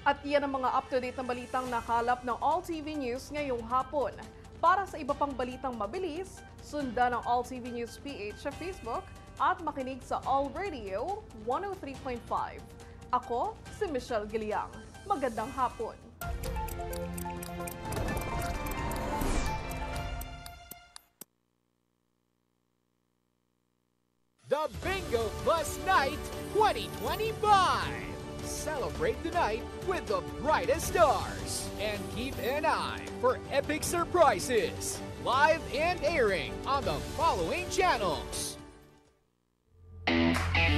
At yan ang mga up-to-date na balitang nakalap ng All TV News ngayong hapon. Para sa iba pang balitang mabilis, sundan ang All TV News PH sa Facebook at makinig sa All Radio 103.5. Ako si Michelle Giliang. Magandang hapon. The Bingo Plus Night 2025! Celebrate the night with the brightest stars and keep an eye for epic surprises, live and airing on the following channels.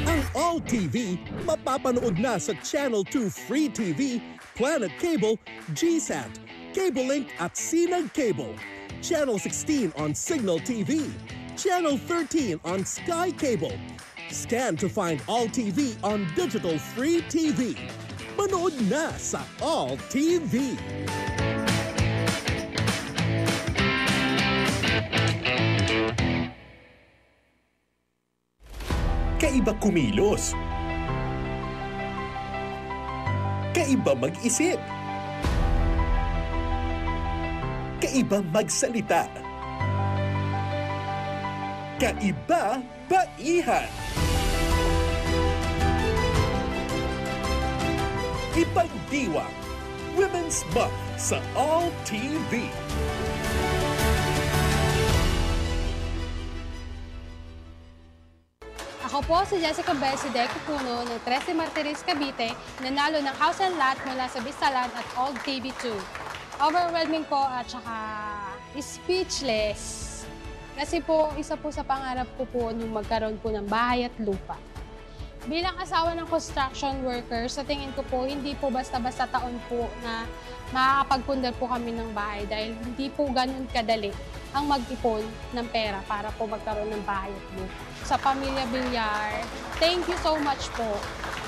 Ang All TV mapapanood na sa Channel 2 Free TV, Planet Cable, GSAT, Cable Link at Sinag Cable, Channel 16 on Signal TV, Channel 13 on Sky Cable. Scan to find All TV on Digital Free TV. Manood na sa All TV. Kaiba kumilos. Kaiba mag-isip. Kaiba magsalita. Kaiba baihan. Ipagdiwang Women's Month sa All TV. Ako po si Jessica Belcide Cupuno ng 13 Martires, Cavite, nanalo ng House and Lot mula sa Bistalan at All TV2. Overwhelming po at saka speechless. Kasi po, isa po sa pangarap ko po nung magkaroon po ng bahay at lupa. Bilang asawa ng construction worker, sa tingin ko po, hindi po basta-basta taon po na makakapagpundar po kami ng bahay dahil hindi po ganun kadali ang mag-ipon ng pera para po magkaroon ng bahay at lupa. Sa Pamilya Villar, thank you so much po.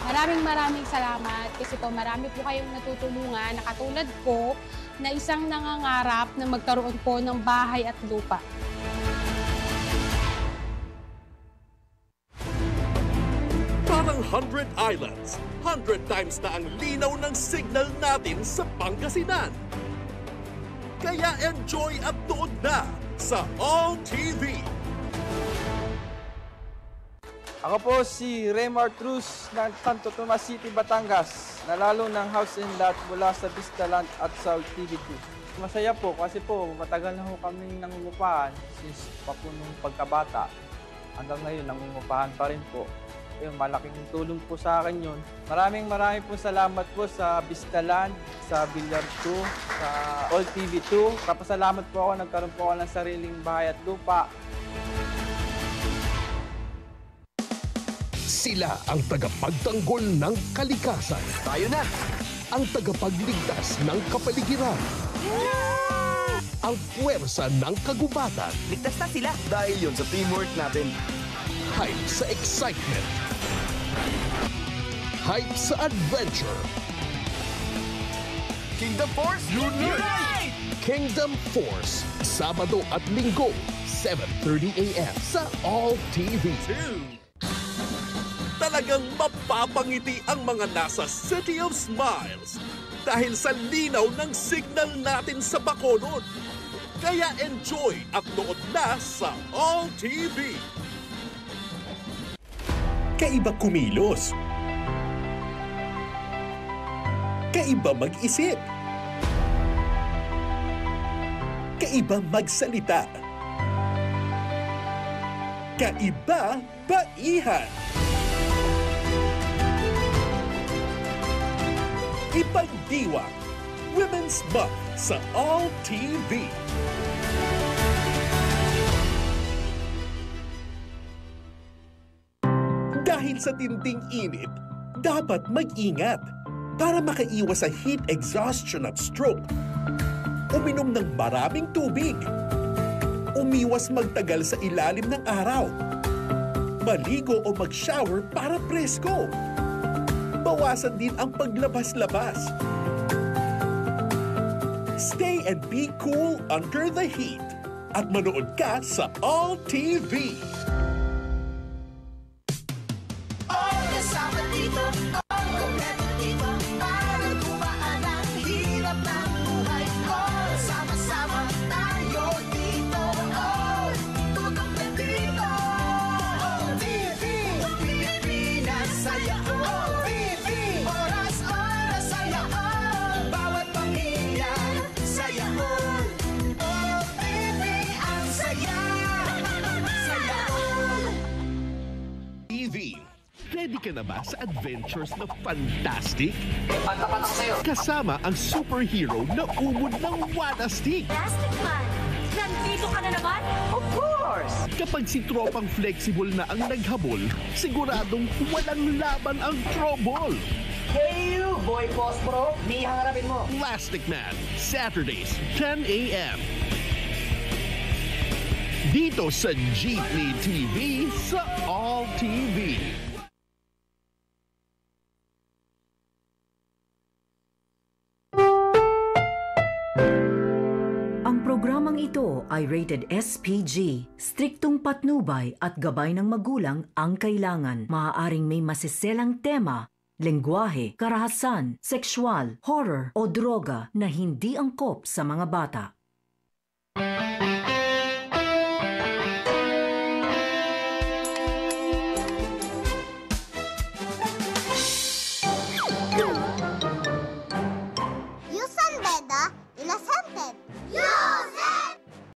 Maraming salamat kasi po marami po kayong natutulungan na katulad ko na isang nangangarap na magkaroon po ng bahay at lupa. Parang 100 islands, 100 times na ang linaw ng signal natin sa Pangasinan. Kaya enjoy at nood na sa All TV. Ako po si Raymar Cruz ng Santo Tomas City, Batangas. Nalalo ng House and Lot mula sa Bistalan at sa TV2. Masaya po kasi po matagal na po kami nangungupahan since pa po nung pagkabata. Hanggang ngayon nangungupahan pa rin po. Yung malaking tulong po sa akin yun. Maraming po salamat po sa Bistalan, sa Villar 2, sa All TV2. Kapasalamat po ako, nagkaroon po ako ng sariling bahay at lupa. Sila ang tagapagtanggol ng kalikasan. Tayo na! Ang tagapagligtas ng kapaligiran. Ang puwersa ng kagubatan. Ligtas na sila! Dahil yun sa teamwork natin. Hype sa excitement. Hype sa adventure. Kingdom Force, unite! Kingdom Force, Sabado at Linggo, 7:30 a.m. sa All TV. Talagang mapapangiti ang mga nasa City of Smiles dahil sa linaw ng signal natin sa Bacolod. Kaya enjoy at nood na sa All TV. Kaiba kumilos. Kaiba mag-isip. Kaiba magsalita. Kaiba baihan. Ipagdiwang Women's Month sa All TV. Dahil sa tinding init, dapat mag-ingat para makaiwas sa heat exhaustion at stroke. Uminom ng maraming tubig. Umiwas magtagal sa ilalim ng araw. Maligo o mag-shower para presko. Bawasan din ang paglabas-labas. Stay and be cool under the heat. At manood ka sa All TV. All kasama dito, all kompleto dito, para kumain. Ready ka na ba sa adventures na fantastic? Pantapat ako sa'yo. Kasama ang superhero na umod ng Wanastic. Plastic Man, nandito ka na naman? Of course! Kapag si tropang flexible na ang naghabol, siguradong walang laban ang trouble. Hey you, Boy Pospro! Di hangarapin mo. Plastic Man, Saturdays, 10 a.m. Dito sa Jeepney TV sa All TV. Ang programang ito ay rated SPG. Striktong patnubay at gabay ng magulang ang kailangan. Maaaring may masiselang tema, lengguwahe, karahasan, sexual, horror o droga na hindi angkop sa mga bata.